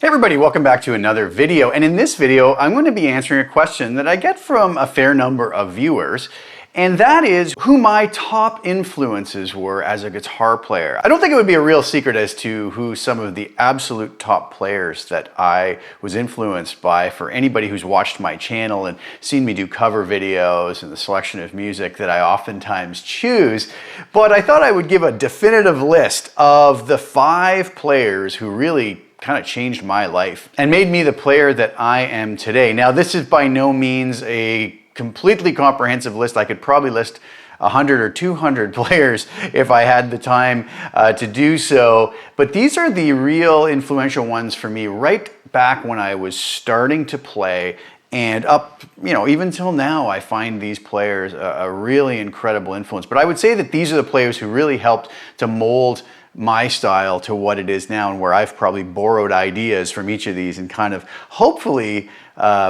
Hey everybody, welcome back to another video. And in this video, I'm going to be answering a question that I get from a fair number of viewers. And that is who my top influences were as a guitar player. I don't think it would be a real secret as to who some of the absolute top players that I was influenced by for anybody who's watched my channel and seen me do cover videos and the selection of music that I oftentimes choose. But I thought I would give a definitive list of the 5 players who really kind of changed my life and made me the player that I am today. Now, this is by no means a completely comprehensive list. I could probably list 100 or 200 players if I had the time to do so. But these are the real influential ones for me right back when I was starting to play. And up, even till now, I find these players a really incredible influence. But I would say that these are the players who really helped to mold my style to what it is now, and where I've probably borrowed ideas from each of these and kind of hopefully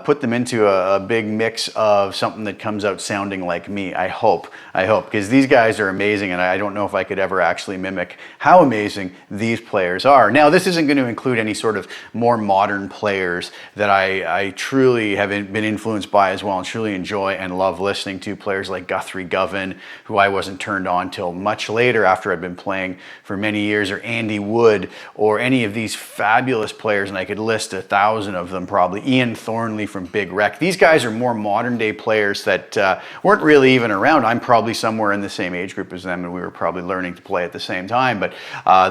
put them into a big mix of something that comes out sounding like me. I hope, because these guys are amazing, and I don't know if I could ever actually mimic how amazing these players are. Now, this isn't going to include any sort of more modern players that I truly have been influenced by as well and truly enjoy and love listening to. Players like Guthrie Govan, who I wasn't turned on till much later after I'd been playing for many years, or Andy Wood, or any of these fabulous players, and I could list 1,000 of them probably. Ian Thornley from Big Wreck. These guys are more modern day players that weren't really even around. I'm probably somewhere in the same age group as them, and we were probably learning to play at the same time. But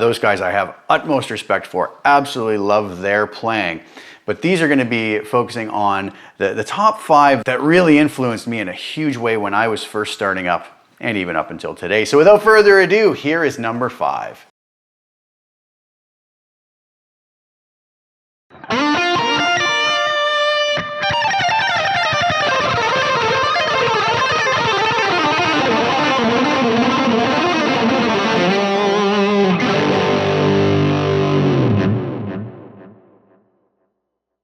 those guys I have utmost respect for. Absolutely love their playing. But these are going to be focusing on the top 5 that really influenced me in a huge way when I was first starting up, and even up until today. So without further ado, here is number 5.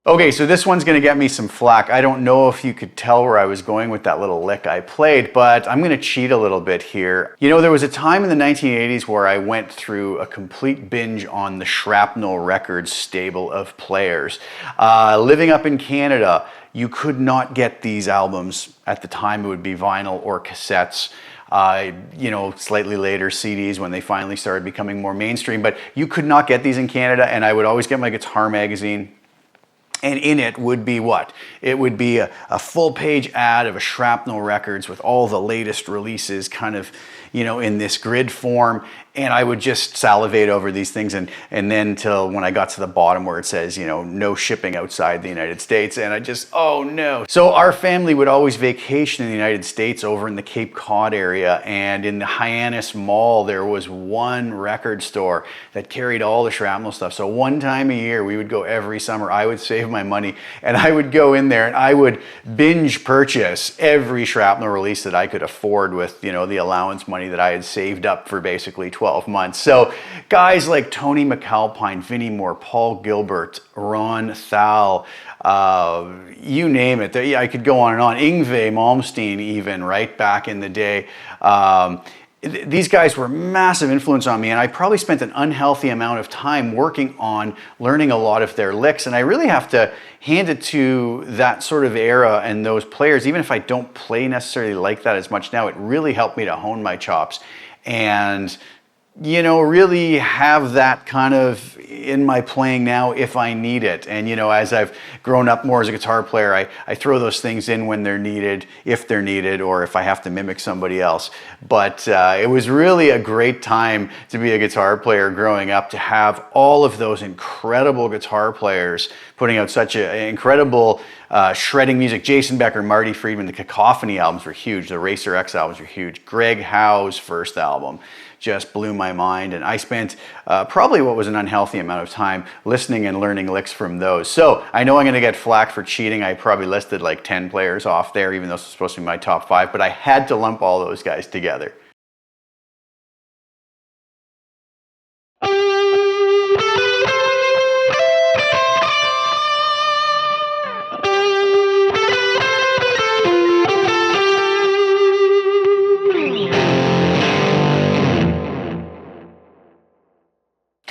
Okay, so this one's going to get me some flack. I don't know if you could tell where I was going with that little lick I played, but I'm going to cheat a little bit here. There was a time in the 1980s where I went through a complete binge on the Shrapnel Records stable of players. Living up in Canada, you could not get these albums. At the time, it would be vinyl or cassettes. Slightly later CDs when they finally started becoming more mainstream, but you could not get these in Canada, and I would always get my guitar magazine. And in it would be what? It would be a full-page ad of a Shrapnel Records with all the latest releases kind of, in this grid form. And I would just salivate over these things, and then till when I got to the bottom where it says, no shipping outside the United States, and I just, oh no. So our family would always vacation in the United States over in the Cape Cod area, and in the Hyannis Mall, there was one record store that carried all the Shrapnel stuff. So one time a year, we would go every summer. I would save my money, and I would go in there, and I would binge purchase every Shrapnel release that I could afford with, the allowance money that I had saved up for basically 12 months. So guys like Tony McAlpine, Vinnie Moore, Paul Gilbert, Ron Thal, you name it. I could go on and on. Yngwie Malmsteen even, right back in the day. These guys were a massive influence on me, and I probably spent an unhealthy amount of time working on learning a lot of their licks, and I really have to hand it to that sort of era and those players. Even if I don't play necessarily like that as much now, it really helped me to hone my chops and really have that kind of in my playing now if I need it. And, as I've grown up more as a guitar player, I throw those things in when they're needed, if they're needed, or if I have to mimic somebody else. But it was really a great time to be a guitar player growing up, to have all of those incredible guitar players putting out such incredible shredding music. Jason Becker, Marty Friedman, the Cacophony albums were huge. The Racer X albums were huge. Greg Howe's first album just blew my mind, and I spent probably what was an unhealthy amount of time listening and learning licks from those. So I know I'm going to get flack for cheating. I probably listed like 10 players off there, even though it's supposed to be my top 5, but I had to lump all those guys together.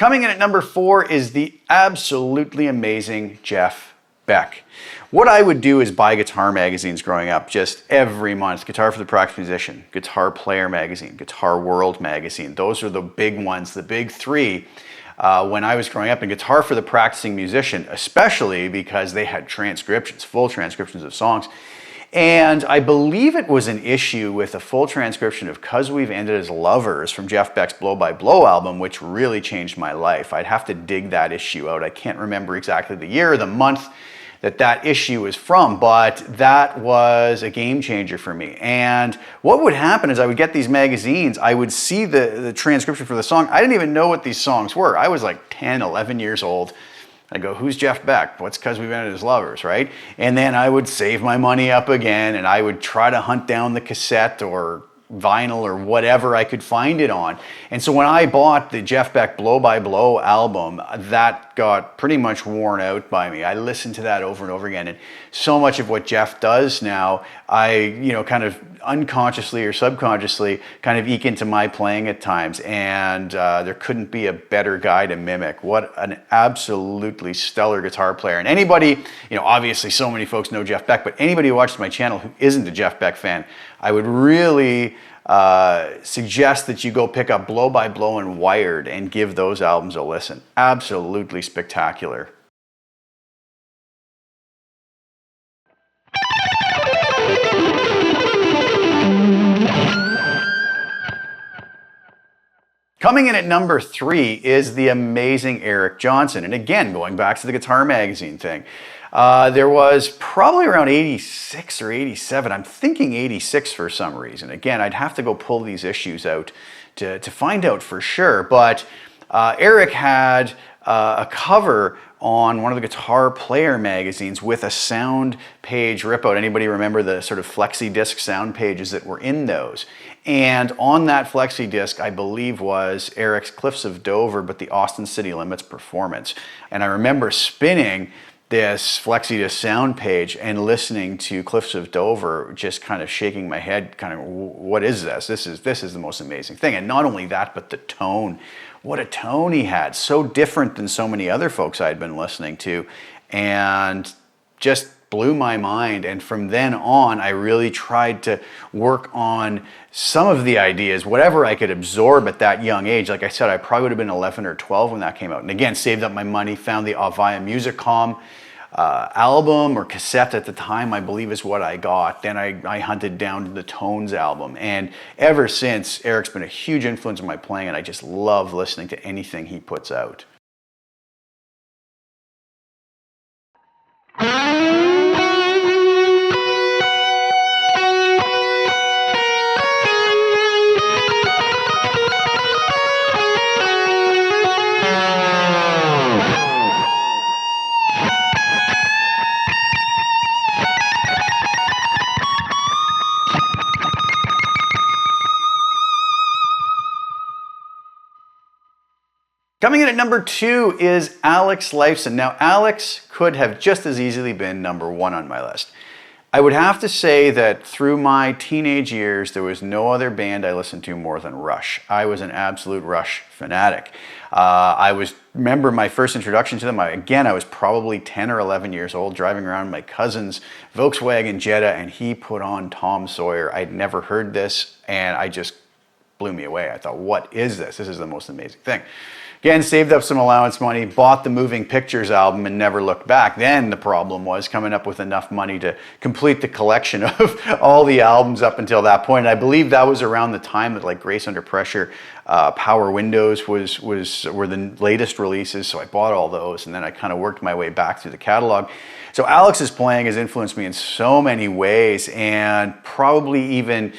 Coming in at number 4 is the absolutely amazing Jeff Beck. What I would do is buy guitar magazines growing up just every month. Guitar for the Practiced Musician, Guitar Player magazine, Guitar World magazine. Those are the big ones, the big three when I was growing up. And Guitar for the Practicing Musician, especially because they had transcriptions, full transcriptions of songs. And I believe it was an issue with a full transcription of 'Cause We've Ended as Lovers from Jeff Beck's Blow by Blow album, which really changed my life. I'd have to dig that issue out. I can't remember exactly the year or the month that issue is from, but that was a game changer for me. And what would happen is I would get these magazines, I would see the transcription for the song. I didn't even know what these songs were. I was like 10, 11 years old. I go, who's Jeff Beck? What's 'Cause We've Ended as Lovers, right? And then I would save my money up again and I would try to hunt down the cassette or vinyl or whatever I could find it on. And so when I bought the Jeff Beck Blow by Blow album, that got pretty much worn out by me. I listened to that over and over again, and so much of what Jeff does now, I, kind of unconsciously or subconsciously kind of eke into my playing at times, and there couldn't be a better guy to mimic. What an absolutely stellar guitar player. And anybody, obviously so many folks know Jeff Beck, but anybody who watches my channel who isn't a Jeff Beck fan, I would really suggest that you go pick up Blow by Blow and Wired and give those albums a listen. Absolutely spectacular. Coming in at number 3 is the amazing Eric Johnson. And again, going back to the Guitar Magazine thing, there was probably around 86 or 87, I'm thinking 86 for some reason. Again, I'd have to go pull these issues out to find out for sure, but Eric had a cover on one of the Guitar Player magazines with a sound page rip out. Anybody remember the sort of flexi disc sound pages that were in those? And on that flexi disc, I believe, was Eric's Cliffs of Dover, but the Austin City Limits performance. And I remember spinning this flexi disc sound page and listening to Cliffs of Dover, just kind of shaking my head, kind of, what is this? This is the most amazing thing. And not only that, but the tone. What a tone he had. So different than so many other folks I'd been listening to, and just blew my mind. And from then on, I really tried to work on some of the ideas, whatever I could absorb at that young age. Like I said, I probably would have been 11 or 12 when that came out. And again, saved up my money, found the Avaya Musicom album or cassette at the time, I believe is what I got. Then I hunted down the Tones album. And ever since, Eric's been a huge influence on my playing, and I just love listening to anything he puts out. Coming in at number 2 is Alex Lifeson. Now, Alex could have just as easily been number 1 on my list. I would have to say that through my teenage years, there was no other band I listened to more than Rush. I was an absolute Rush fanatic. Remember my first introduction to them, I was probably 10 or 11 years old, driving around my cousin's Volkswagen Jetta, and he put on Tom Sawyer. I'd never heard this, and I just blew me away. I thought, what is this? This is the most amazing thing. Again, saved up some allowance money, bought the Moving Pictures album, and never looked back. Then the problem was coming up with enough money to complete the collection of all the albums up until that point. And I believe that was around the time that like Grace Under Pressure, Power Windows were the latest releases. So I bought all those, and then I kind of worked my way back through the catalog. So Alex's playing has influenced me in so many ways, and probably even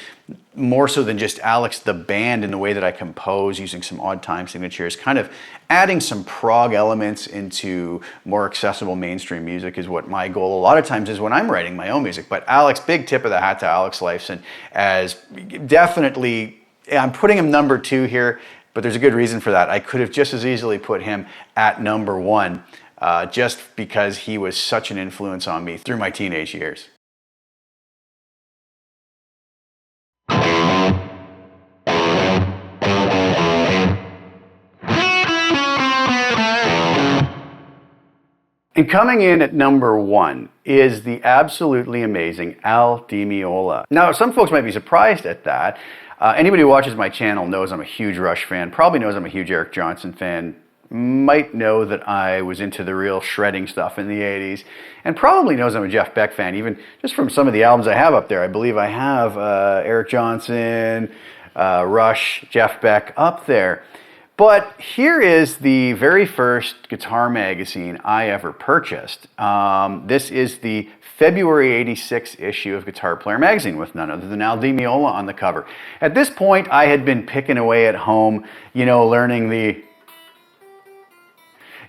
more so than just Alex the band in the way that I compose, using some odd time signatures, kind of adding some prog elements into more accessible mainstream music is what my goal a lot of times is when I'm writing my own music. But Alex, big tip of the hat to Alex Lifeson, as definitely, I'm putting him number 2 here, but there's a good reason for that. I could have just as easily put him at number 1, just because he was such an influence on me through my teenage years. And coming in at number 1 is the absolutely amazing DiMola. Now, some folks might be surprised at that. Anybody who watches my channel knows I'm a huge Rush fan, probably knows I'm a huge Eric Johnson fan, might know that I was into the real shredding stuff in the 80s, and probably knows I'm a Jeff Beck fan, even just from some of the albums I have up there. I believe I have Eric Johnson, Rush, Jeff Beck up there. But here is the very first guitar magazine I ever purchased. This is the February '86 issue of Guitar Player magazine with none other than DiMola on the cover. At this point, I had been picking away at home, you know, learning the,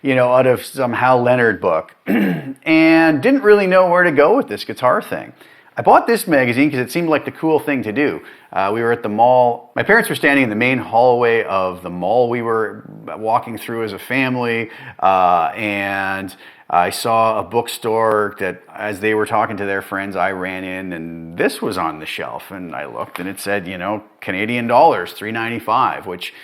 you know, out of some Hal Leonard book, and didn't really know where to go with this guitar thing. I bought this magazine because it seemed like the cool thing to do. We were at the mall. My parents were standing in the main hallway of the mall we were walking through as a family, and I saw a bookstore that, as they were talking to their friends, I ran in, and this was on the shelf, and I looked, and it said, you know, Canadian dollars, $3.95, which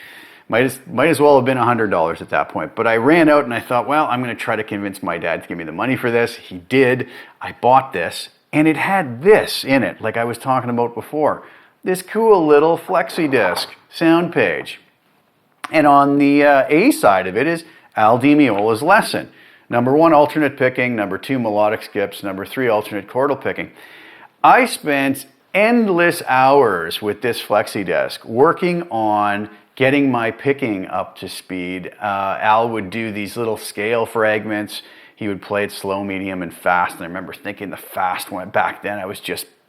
might as well have been $100 at that point. But I ran out and I thought, well, I'm going to try to convince my dad to give me the money for this. He did. I bought this, and it had this in it, like I was talking about before. This cool little flexi disc sound page. And on the A side of it is DiMola's lesson. Number 1, alternate picking. Number 2, melodic skips. Number 3, alternate chordal picking. I spent endless hours with this flexi disc working on getting my picking up to speed. Al would do these little scale fragments. He would play it slow, medium, and fast. And I remember thinking the fast one back then,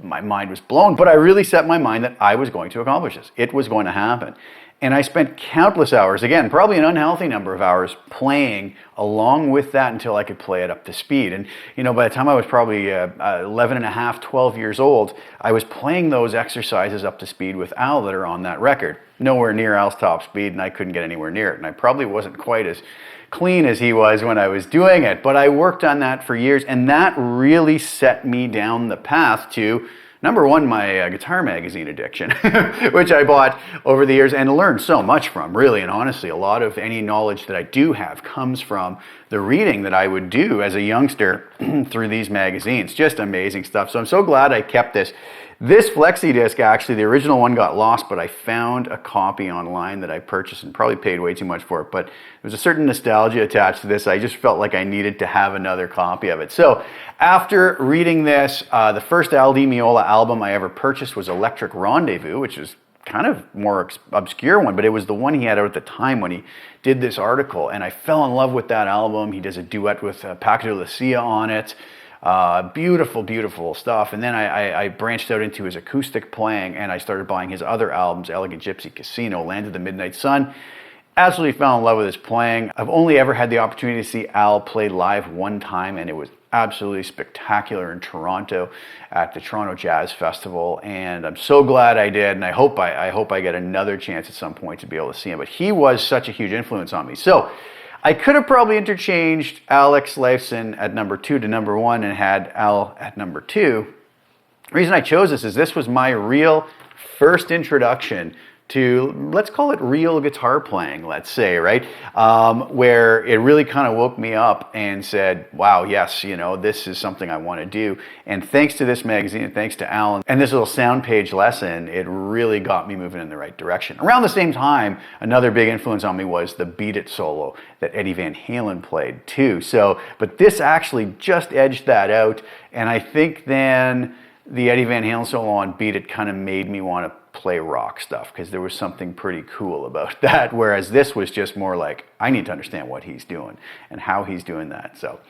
my mind was blown. But I really set my mind that I was going to accomplish this. It was going to happen. And I spent countless hours, again, probably an unhealthy number of hours, playing along with that until I could play it up to speed. And, you know, by the time I was probably 11 and a half, 12 years old, I was playing those exercises up to speed with Al that are on that record. Nowhere near Al's top speed, and I couldn't get anywhere near it. And I probably wasn't quite as clean as he was when I was doing it. But I worked on that for years, and that really set me down the path to, number 1, my guitar magazine addiction, which I bought over the years and learned so much from, really. And honestly, a lot of any knowledge that I do have comes from the reading that I would do as a youngster through these magazines. Just amazing stuff. So I'm so glad I kept this. This flexi disc, actually, the original one got lost, but I found a copy online that I purchased and probably paid way too much for it. But there was a certain nostalgia attached to this. I just felt like I needed to have another copy of it. So after reading this, the first DiMola album I ever purchased was Electric Rendezvous, which is kind of more obscure one, but it was the one he had out at the time when he did this article. And I fell in love with that album. He does a duet with Paco de Lucia on it. Beautiful, beautiful stuff. And then I branched out into his acoustic playing, and I started buying his other albums, Elegant Gypsy Casino, Land of the Midnight Sun. Absolutely fell in love with his playing. I've only ever had the opportunity to see Al play live one time, and it was absolutely spectacular in Toronto at the Toronto Jazz Festival. And I'm so glad I did, and I hope I get another chance at some point to be able to see him. But he was such a huge influence on me. So I could have probably interchanged Alex Lifeson at number 2 to number 1 and had Al at number 2. The reason I chose this was my real first introduction to, let's call it real guitar playing, let's say, right? Where it really kind of woke me up and said, wow, yes, you know, this is something I want to do. And thanks to this magazine, and thanks to Alan, and this little sound page lesson, it really got me moving in the right direction. Around the same time, another big influence on me was the Beat It solo that Eddie Van Halen played too. So, but this actually just edged that out. And I think then the Eddie Van Halen solo on Beat It kind of made me want to play rock stuff, because there was something pretty cool about that, whereas this was just more like, I need to understand what he's doing and how he's doing that. So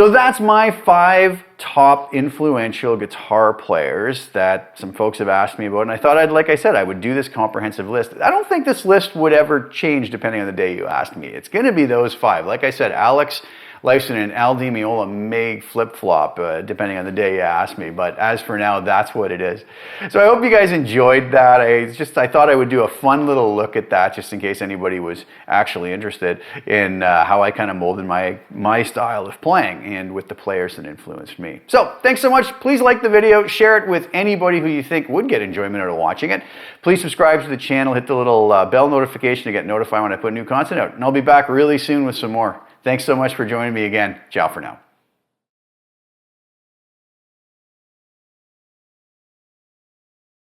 that's my 5 top influential guitar players that some folks have asked me about, and I thought like I said, I would do this comprehensive list. I don't think this list would ever change depending on the day you asked me. It's going to be those 5. Like I said, Alex Lifeson and DiMola may flip-flop depending on the day you ask me, but as for now, that's what it is. So I hope you guys enjoyed that. I thought I would do a fun little look at that just in case anybody was actually interested in how I kind of molded my style of playing and with the players that influenced me. So thanks so much. Please like the video, share it with anybody who you think would get enjoyment out of watching it. Please subscribe to the channel, hit the little bell notification to get notified when I put new content out, and I'll be back really soon with some more. Thanks so much for joining me again. Ciao for now.